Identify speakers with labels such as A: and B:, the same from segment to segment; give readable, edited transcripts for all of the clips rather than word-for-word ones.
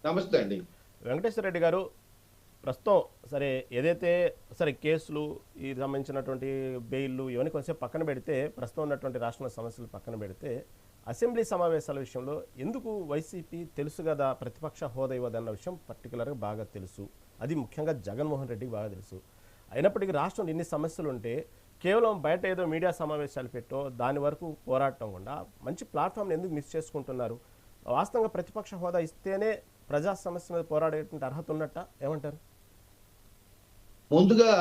A: నమస్తే అండి.
B: వెంకటేశ్వర రెడ్డి గారు, ప్రస్తుతం సరే ఏదైతే సరే కేసులు ఈ సంబంధించినటువంటి బెయిల్లు ఇవన్నీ కొంచెం పక్కన పెడితే, ప్రస్తుతం ఉన్నటువంటి రాష్ట్రంలో సమస్యలు పక్కన పెడితే, అసెంబ్లీ సమావేశాల విషయంలో ఎందుకు వైసీపీ తెలుసు కదా ప్రతిపక్ష హోదా ఇవ్వదన్న విషయం పర్టికులర్గా బాగా తెలుసు. అది ముఖ్యంగా జగన్మోహన్ రెడ్డికి బాగా తెలుసు. అయినప్పటికీ రాష్ట్రంలో ఇన్ని సమస్యలు ఉంటే కేవలం బయట ఏదో మీడియా సమావేశాలు పెట్టో దాని వరకు పోరాటం కూడా మంచి ప్లాట్ఫామ్ని ఎందుకు మిస్ చేసుకుంటున్నారు? వాస్తవంగా ప్రతిపక్ష హోదా ఇస్తేనే ప్రజా సమస్య మీద పోరాడేటువంటి అర్హత ఉన్నట్ట ఏమంటారు?
A: ముందుగా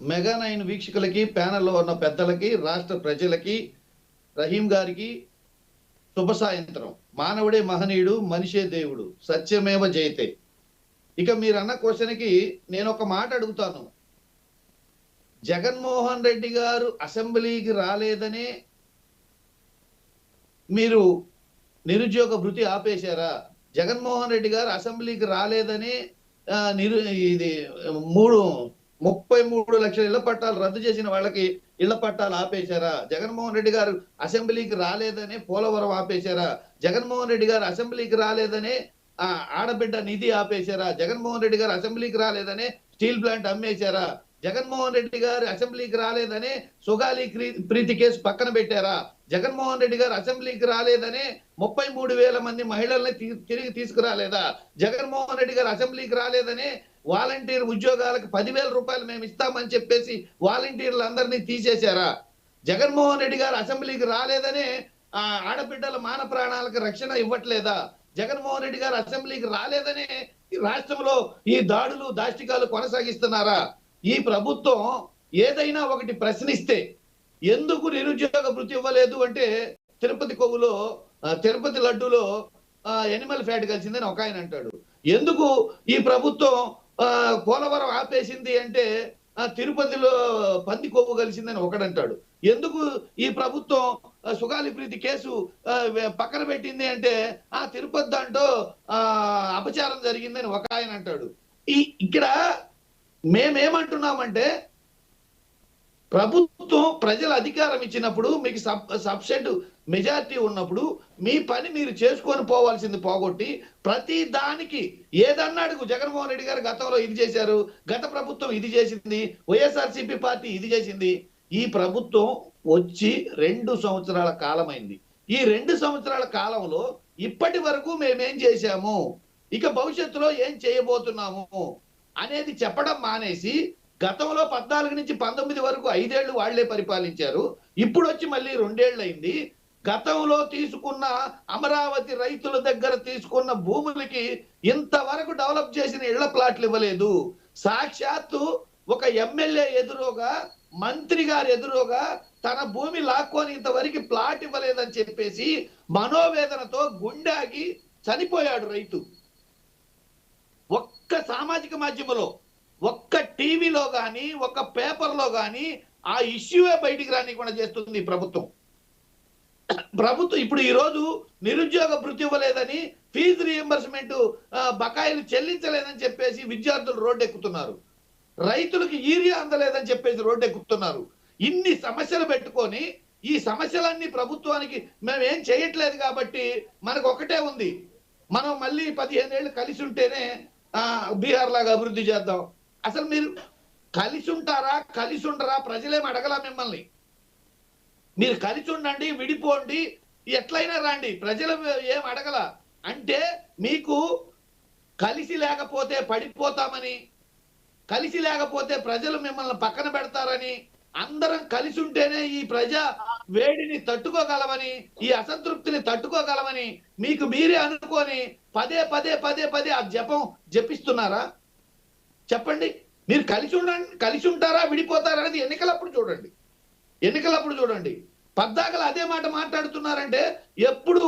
A: మెగా 9 వీక్షకులకి, ప్యానెల్లో ఉన్న పెద్దలకి, రాష్ట్ర ప్రజలకి, రహీం గారికి శుభ సాయంత్రం. మానవుడే మహనీయుడు, మనిషే దేవుడు, సత్యమేవ జయతే. ఇక మీరు అన్న క్వశ్చన్కి నేను ఒక మాట అడుగుతాను. జగన్మోహన్ రెడ్డి గారు అసెంబ్లీకి రాలేదనే మీరు నిరుద్యోగ భృతి ఆపేశారా? జగన్మోహన్ రెడ్డి గారు అసెంబ్లీకి రాలేదని ఇది 33 లక్షల ఇళ్ల పట్టాలు రద్దు చేసిన వాళ్ళకి ఇళ్ల పట్టాలు ఆపేశారా? జగన్మోహన్ రెడ్డి గారు అసెంబ్లీకి రాలేదనే పోలవరం ఆపేశారా? జగన్మోహన్ రెడ్డి గారు అసెంబ్లీకి రాలేదనే ఆడబిడ్డ నిధి ఆపేశారా? జగన్మోహన్ రెడ్డి గారు అసెంబ్లీకి రాలేదనే స్టీల్ ప్లాంట్ అమ్మేశారా? జగన్మోహన్ రెడ్డి గారు అసెంబ్లీకి రాలేదనే సుగాలి ప్రీతి కేసు పక్కన పెట్టారా? జగన్మోహన్ రెడ్డి గారు అసెంబ్లీకి రాలేదనే 33,000 మంది మహిళల్ని తిరిగి తీసుకురాలేదా? జగన్మోహన్ రెడ్డి గారు అసెంబ్లీకి రాలేదనే వాలంటీర్ ఉద్యోగాలకు 10,000 రూపాయలు మేము ఇస్తామని చెప్పేసి వాలంటీర్లందరినీ తీసేశారా? జగన్మోహన్ రెడ్డి గారు అసెంబ్లీకి రాలేదనే ఆడబిడ్డల మాన ప్రాణాలకు రక్షణ ఇవ్వట్లేదా? జగన్మోహన్ రెడ్డి గారు అసెంబ్లీకి రాలేదనే రాష్ట్రంలో ఈ దాడులు దాష్టికాలు కొనసాగిస్తున్నారా? ఈ ప్రభుత్వం ఏదైనా ఒకటి ప్రశ్నిస్తే ఎందుకు నిరుద్యోగ భృతి ఇవ్వలేదు అంటే, తిరుపతి కొవ్వులో తిరుపతి లడ్డూలో ఎనిమల్ ఫ్యాట్ కలిసిందని ఒక ఆయన అంటాడు. ఎందుకు ఈ ప్రభుత్వం పోలవరం ఆపేసింది అంటే తిరుపతిలో పంది కొవ్వు కలిసిందని ఒకడంటాడు. ఎందుకు ఈ ప్రభుత్వం సుగాలి ప్రీతి కేసు పక్కన పెట్టింది అంటే తిరుపతి దాంట్లో అపచారం జరిగిందని ఒక ఆయన అంటాడు. ఇక్కడ మేమేమంటున్నామంటే, ప్రభుత్వం ప్రజల అధికారం ఇచ్చినప్పుడు, మీకు సబ్సెంట్ మెజారిటీ ఉన్నప్పుడు మీ పని మీరు చేసుకొని పోవాల్సింది పోగొట్టి ప్రతి దానికి ఏదన్నాడు జగన్మోహన్ రెడ్డి గారు గతంలో ఇది చేశారు, గత ప్రభుత్వం ఇది చేసింది, వైఎస్ఆర్సీపీ పార్టీ ఇది చేసింది. ఈ ప్రభుత్వం వచ్చి 2 సంవత్సరాల కాలమైంది. ఈ 2 సంవత్సరాల కాలంలో ఇప్పటి వరకు మేమేం చేశాము, ఇక భవిష్యత్తులో ఏం చేయబోతున్నాము అనేది చెప్పడం మానేసి, గతంలో 14 నుంచి 19 వరకు 5 ఏళ్లు వాళ్లే పరిపాలించారు. ఇప్పుడు వచ్చి మళ్ళీ 2 ఏళ్ళు అయింది. గతంలో తీసుకున్న అమరావతి రైతుల దగ్గర తీసుకున్న భూములకి ఇంతవరకు డెవలప్ చేసిన ఇళ్ల ప్లాట్లు ఇవ్వలేదు. సాక్షాత్తు ఒక ఎమ్మెల్యే ఎదురుగా, మంత్రి గారు ఎదురుగా తన భూమి లాక్కొని ఇంతవరకు ప్లాట్ ఇవ్వలేదని చెప్పేసి మనోవేదనతో గుండాగి చనిపోయాడు రైతు. ఒక్క సామాజిక మాధ్యమంలో, ఒక్క టీవీలో గాని, ఒక్క పేపర్లో గాని ఆ ఇష్యూవే బయటికి రానికుండా చేస్తుంది ప్రభుత్వం. ఇప్పుడు ఈ రోజు నిరుద్యోగ భృతి ఇవ్వలేదని, ఫీజు రీఎంబర్స్మెంట్ బకాయిలు చెల్లించలేదని చెప్పేసి విద్యార్థులు రోడ్డు ఎక్కుతున్నారు. రైతులకు యూరియా అందలేదని చెప్పేసి రోడ్డు ఎక్కుతున్నారు. ఇన్ని సమస్యలు పెట్టుకొని ఈ సమస్యలన్నీ ప్రభుత్వానికి మేము ఏం చేయట్లేదు కాబట్టి మనకు ఒకటే ఉంది, మనం మళ్ళీ 15 ఏళ్ళు కలిసి ఉంటేనే బీహార్ లాగా అభివృద్ధి చేద్దాం. అసలు మీరు కలిసి ఉంటారా, కలిసి ఉండరా? ప్రజలేం అడగలా మిమ్మల్ని. మీరు కలిసి ఉండండి, విడిపోండి, ఎట్లయినా రండి, ప్రజలు ఏం అడగల. అంటే మీకు కలిసి లేకపోతే పడిపోతామని, కలిసి లేకపోతే ప్రజలు మిమ్మల్ని పక్కన పెడతారని, అందరం కలిసి ఉంటేనే ఈ ప్రజా వేడిని తట్టుకోగలమని, ఈ అసంతృప్తిని తట్టుకోగలమని మీకు మీరే అనుకొని పదే పదే పదే పదే ఆ జపం జపిస్తున్నారా? చెప్పండి. మీరు కలిసి ఉంటారా, విడిపోతారా అనేది ఎన్నికలప్పుడు చూడండి. ఎన్నికలప్పుడు చూడండి. పద్దాకలు అదే మాట మాట్లాడుతున్నారంటే, ఎప్పుడు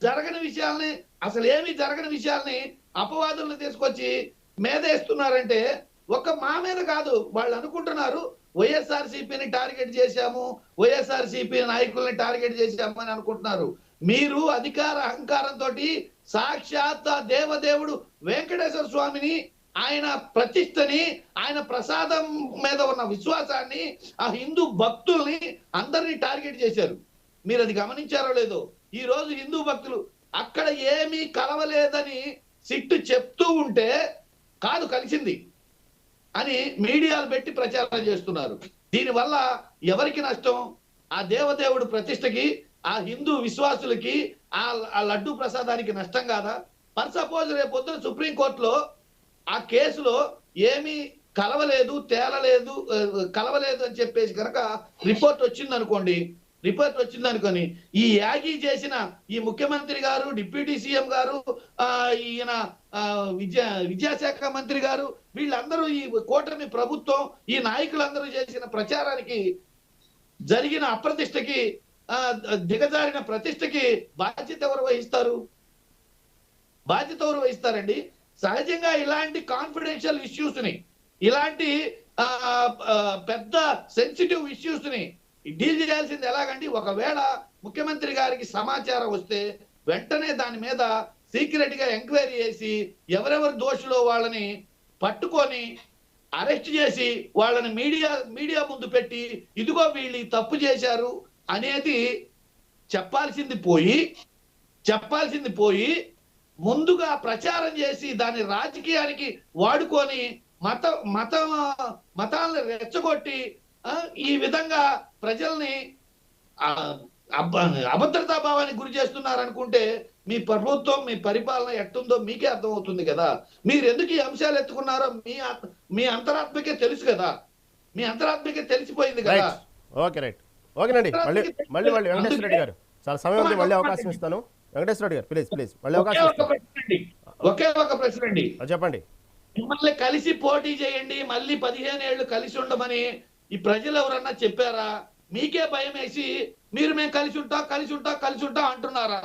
A: జరగని విషయాల్ని, అసలు ఏమీ జరగని విషయాల్ని అపవాదులను తీసుకొచ్చి మేదేస్తున్నారంటే, ఒక్క మా మీద కాదు, వాళ్ళు అనుకుంటున్నారు వైఎస్ఆర్సీపీని టార్గెట్ చేశాము, వైఎస్ఆర్సీపీ నాయకుల్ని టార్గెట్ చేశాము అని అనుకుంటున్నారు. మీరు అధికార అహంకారంతో సాక్షాత్ దేవదేవుడు వెంకటేశ్వర స్వామిని, ఆయన ప్రతిష్టని, ఆయన ప్రసాదం మీద ఉన్న విశ్వాసాన్ని, ఆ హిందూ భక్తుల్ని అందరినీ టార్గెట్ చేశారు. మీరు అది గమనించారో లేదో? ఈ రోజు హిందూ భక్తులు అక్కడ ఏమీ కలవలేదని సిట్టు చెప్తూ ఉంటే కాదు కలిసింది అని మీడియాలు పెట్టి ప్రచారం చేస్తున్నారు. దీనివల్ల ఎవరికి నష్టం? ఆ దేవదేవుడు ప్రతిష్టకి, ఆ హిందూ విశ్వాసులకి, ఆ లడ్డు ప్రసాదానికి నష్టం కాదా? ఫర్ సపోజ్ రేపొద్దున సుప్రీంకోర్టులో ఆ కేసులో ఏమీ కలవలేదు అని చెప్పేసి కనుక రిపోర్ట్ వచ్చిందనుకోని ఈ యాగి చేసిన ఈ ముఖ్యమంత్రి గారు, డిప్యూటీ సీఎం గారు, ఈయన విద్యాశాఖ మంత్రి గారు, వీళ్ళందరూ ఈ కూటమి ప్రభుత్వం, ఈ నాయకులందరూ చేసిన ప్రచారానికి జరిగిన అప్రతిష్టకి, దిగజారిన ప్రతిష్టకి బాధ్యత ఎవరు వహిస్తారండి? సహజంగా ఇలాంటి కాన్ఫిడెన్షియల్ ఇష్యూస్ ని, ఇలాంటి పెద్ద సెన్సిటివ్ ఇష్యూస్ ని డీల్ చేయాల్సింది ఎలాగండి? ఒకవేళ ముఖ్యమంత్రి గారికి సమాచారం వస్తే వెంటనే దాని మీద సీక్రెట్ గా ఎంక్వైరీ చేసి ఎవరెవరు దోషులో వాళ్ళని పట్టుకొని అరెస్ట్ చేసి వాళ్ళని మీడియా ముందు పెట్టి ఇదిగో వీళ్ళు తప్పు చేశారు అనేది చెప్పాల్సింది పోయి ముందుగా ప్రచారం చేసి దాన్ని రాజకీయానికి వాడుకొని మతాలను రెచ్చగొట్టి ఈ విధంగా ప్రజల్ని అభద్రతా భావానికి గురి చేస్తున్నారనుకుంటే మీ ప్రభుత్వం, మీ పరిపాలన ఎట్టుందో మీకే అర్థమవుతుంది కదా. మీరు ఎందుకు ఈ అంశాలు ఎత్తుకున్నారో మీ అంతరాత్మకే తెలుసు కదా, మీ అంతరాత్మకే తెలిసిపోయింది కదా.
B: ఓకేనండి. మళ్ళీ వెంకటేశ్వర రెడ్డి గారు, చాలా సమయం ఉంది, మళ్ళీ అవకాశం ఇస్తాను. వెంకటేశ్వర రెడ్డి గారు ప్లీజ్ మళ్ళీ అవకాశం ఇస్తాను.
A: ఒకే ఒక ప్రశ్న అండి,
B: చెప్పండి.
A: మిమ్మల్ని కలిసి పోటీ చేయండి, మళ్ళీ 15 ఏళ్ళు కలిసి ఉండమని ఈ ప్రజలు ఎవరన్నా చెప్పారా? మీకే భయం వేసి మీరు మేము కలిసి ఉంటాం అంటున్నారా?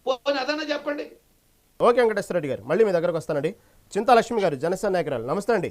A: పోనీ అదన్నా చెప్పండి.
B: ఓకే వెంకటేశ్వర రెడ్డి గారు, మళ్ళీ మీ దగ్గరకు వస్తానండి. చింతా లక్ష్మి గారు, జనసేన నాయకురాలు, నమస్తే అండి.